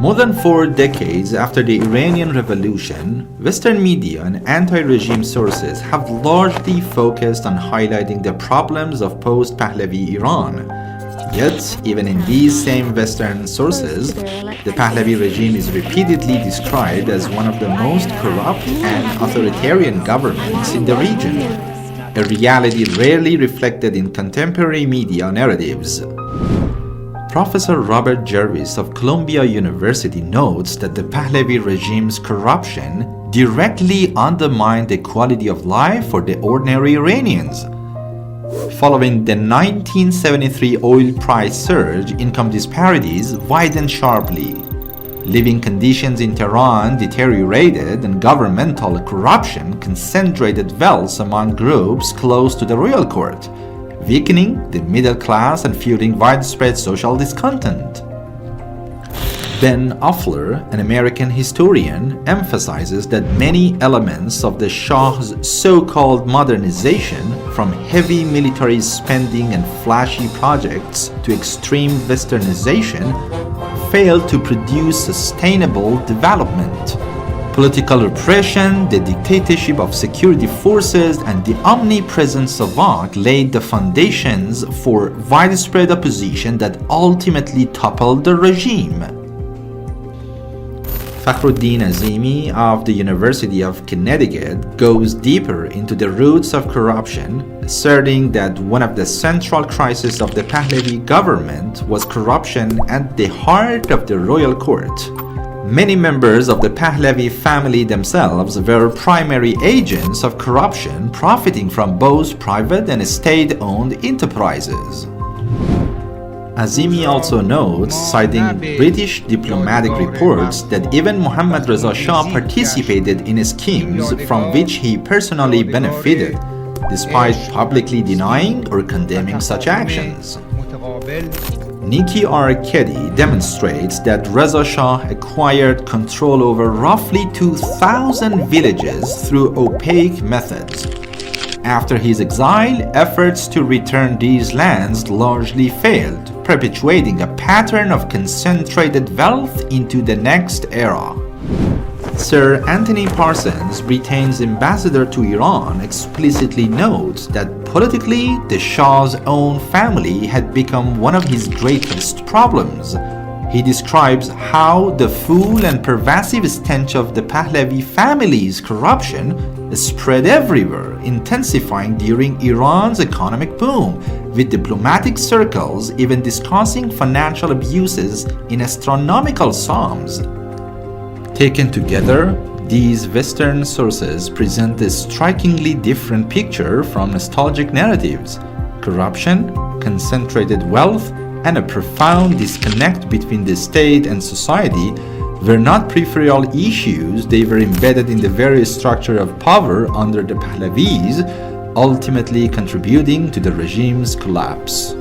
More than 4 decades after the Iranian Revolution, Western media and anti-regime sources have largely focused on highlighting the problems of post-Pahlavi Iran. Yet, even in these same Western sources, the Pahlavi regime is repeatedly described as one of the most corrupt and authoritarian governments in the region, a reality rarely reflected in contemporary media narratives. Professor Robert Jervis of Columbia University notes that the Pahlavi regime's corruption directly undermined the quality of life for the ordinary Iranians. Following the 1973 oil price surge, income disparities widened sharply. Living conditions in Tehran deteriorated and governmental corruption concentrated wealth among groups close to the royal court, weakening the middle class and fueling widespread social discontent. Ben Oefler, an American historian, emphasizes that many elements of the Shah's so-called modernization, from heavy military spending and flashy projects to extreme westernization, failed to produce sustainable development. Political repression, the dictatorship of security forces, and the omnipresent Savak laid the foundations for widespread opposition that ultimately toppled the regime. Fakhruddin Azimi of the University of Connecticut goes deeper into the roots of corruption, asserting that one of the central crises of the Pahlavi government was corruption at the heart of the royal court. Many members of the Pahlavi family themselves were primary agents of corruption, profiting from both private and state-owned enterprises. Azimi also notes, citing British diplomatic reports, that even Mohammad Reza Shah participated in schemes from which he personally benefited, despite publicly denying or condemning such actions. Nicky Cady demonstrates that Reza Shah acquired control over roughly 2,000 villages through opaque methods. After his exile, efforts to return these lands largely failed, perpetuating a pattern of concentrated wealth into the next era. Sir Anthony Parsons, Britain's ambassador to Iran, explicitly notes that politically, the Shah's own family had become one of his greatest problems. He describes how the foul and pervasive stench of the Pahlavi family's corruption spread everywhere, intensifying during Iran's economic boom, with diplomatic circles even discussing financial abuses in astronomical sums. Taken together, these Western sources present a strikingly different picture from nostalgic narratives. Corruption, concentrated wealth, and a profound disconnect between the state and society were not peripheral issues, they were embedded in the very structure of power under the Pahlavis, ultimately contributing to the regime's collapse.